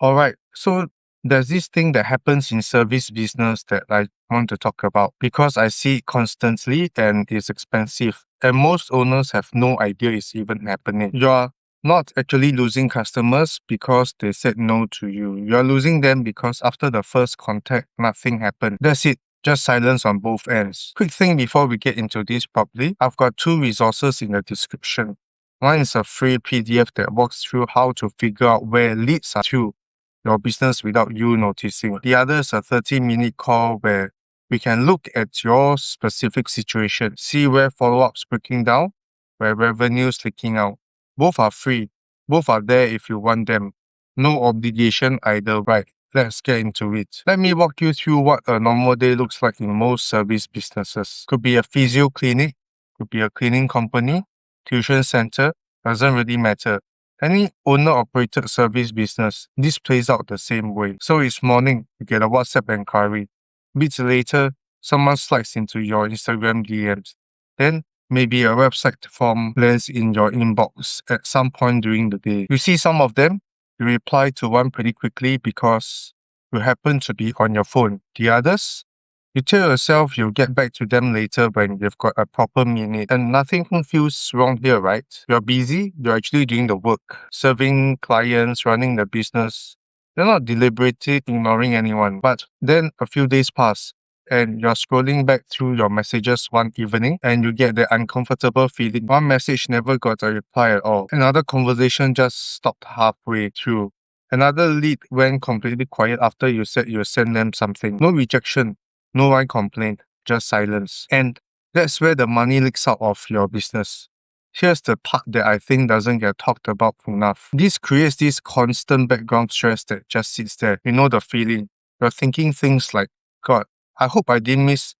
Alright, so there's this thing that happens in service business that I want to talk about because I see it constantly and it's expensive. And most owners have no idea it's even happening. You're not actually losing customers because they said no to you. You're losing them because after the first contact, nothing happened. That's it. Just silence on both ends. Quick thing before we get into this properly, I've got two resources in the description. One is a free PDF that walks through how to figure out where leads are to your business without you noticing. The other is a 30-minute call where we can look at your specific situation, see where follow-ups breaking down, where revenue's leaking out. Both are free. Both are there if you want them. No obligation either. Right, let's get into it. Let me walk you through what a normal day looks like in most service businesses. Could be a physio clinic, could be a cleaning company, tuition center, doesn't really matter. Any owner-operated service business, this plays out the same way. So it's morning, you get a WhatsApp enquiry. Bits later, someone slides into your Instagram DMs. Then, maybe a website form lands in your inbox at some point during the day. You see some of them, you reply to one pretty quickly because you happen to be on your phone. The others, you tell yourself you'll get back to them later when you've got a proper minute. And nothing feels wrong here, right? You're busy, you're actually doing the work, serving clients, running the business. You're not deliberately ignoring anyone. But then a few days pass, and you're scrolling back through your messages one evening, and you get the uncomfortable feeling. One message never got a reply at all. Another conversation just stopped halfway through. Another lead went completely quiet after you said you'll send them something. No rejection. No one complained, just silence. And that's where the money leaks out of your business. Here's the part that I think doesn't get talked about enough. This creates this constant background stress that just sits there. You know the feeling. You're thinking things like, God, I hope I didn't miss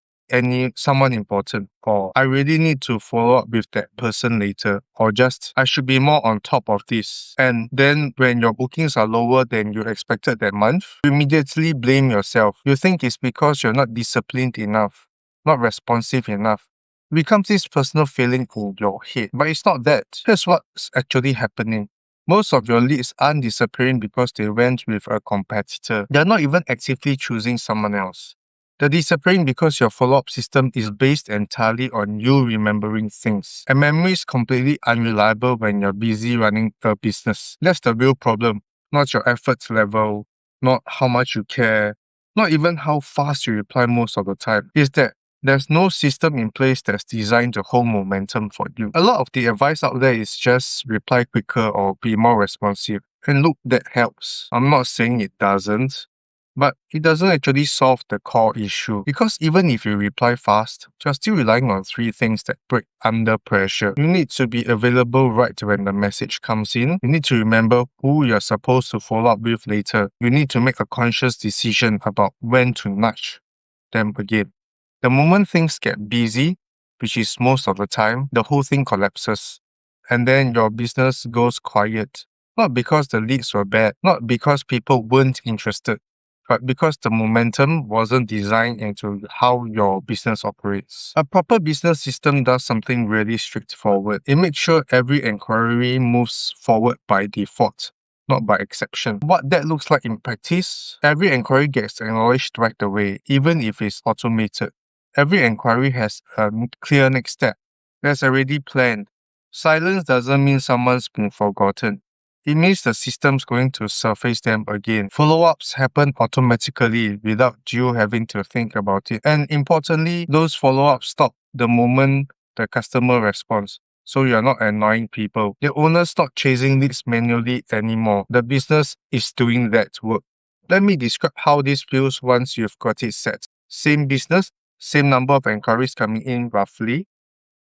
someone important, or I really need to follow up with that person later, or just I should be more on top of this. And then when your bookings are lower than you expected that month, you immediately blame yourself. You think it's because you're not disciplined enough, not responsive enough. It becomes this personal feeling in your head. But it's not that. Here's what's actually happening. Most of your leads aren't disappearing because they went with a competitor. They're not even actively choosing someone else. They're disappearing because your follow-up system is based entirely on you remembering things. And memory is completely unreliable when you're busy running a business. That's the real problem. Not your effort level, not how much you care, not even how fast you reply most of the time. It's that there's no system in place that's designed to hold momentum for you. A lot of the advice out there is just reply quicker or be more responsive. And look, that helps. I'm not saying it doesn't. But it doesn't actually solve the core issue, because even if you reply fast, you're still relying on three things that break under pressure. You need to be available right when the message comes in. You need to remember who you're supposed to follow up with later. You need to make a conscious decision about when to nudge them again. The moment things get busy, which is most of the time, the whole thing collapses. And then your business goes quiet. Not because the leads were bad, not because people weren't interested, but because the momentum wasn't designed into how your business operates. A proper business system does something really straightforward. It makes sure every inquiry moves forward by default, not by exception. What that looks like in practice, every inquiry gets acknowledged right away, even if it's automated. Every inquiry has a clear next step that's already planned. Silence doesn't mean someone's been forgotten. It means the system's going to surface them again. Follow-ups happen automatically without you having to think about it. And importantly, those follow-ups stop the moment the customer responds. So you're not annoying people. The owner's not chasing leads manually anymore. The business is doing that work. Let me describe how this feels once you've got it set. Same business, same number of inquiries coming in roughly.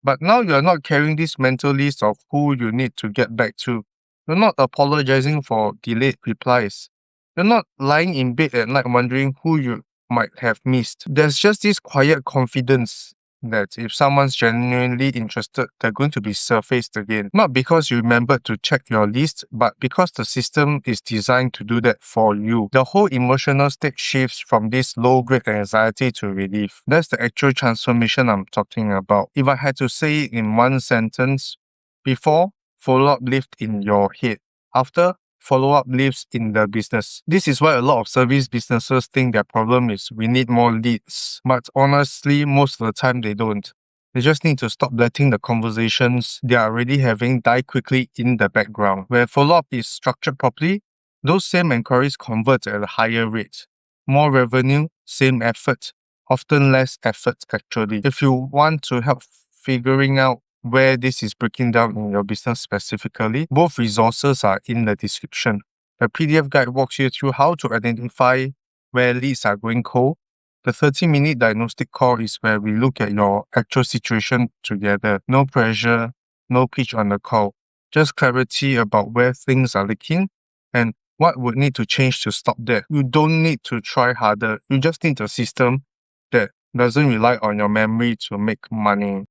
But now you're not carrying this mental list of who you need to get back to. You're not apologizing for delayed replies. You're not lying in bed at night wondering who you might have missed. There's just this quiet confidence that if someone's genuinely interested, they're going to be surfaced again. Not because you remembered to check your list, but because the system is designed to do that for you. The whole emotional state shifts from this low-grade anxiety to relief. That's the actual transformation I'm talking about. If I had to say it in one sentence, before, follow-up lived in your head. After, follow-up lives in the business. This is why a lot of service businesses think their problem is we need more leads. But honestly, most of the time they don't. They just need to stop letting the conversations they are already having die quickly in the background. Where follow-up is structured properly, those same enquiries convert at a higher rate. More revenue, same effort, often less effort actually. If you want to help figuring out where this is breaking down in your business specifically, both resources are in the description. The PDF guide walks you through how to identify where leads are going cold. The 30-minute diagnostic call is where we look at your actual situation together. No pressure, no pitch on the call. Just clarity about where things are leaking and what would need to change to stop that. You don't need to try harder. You just need a system that doesn't rely on your memory to make money.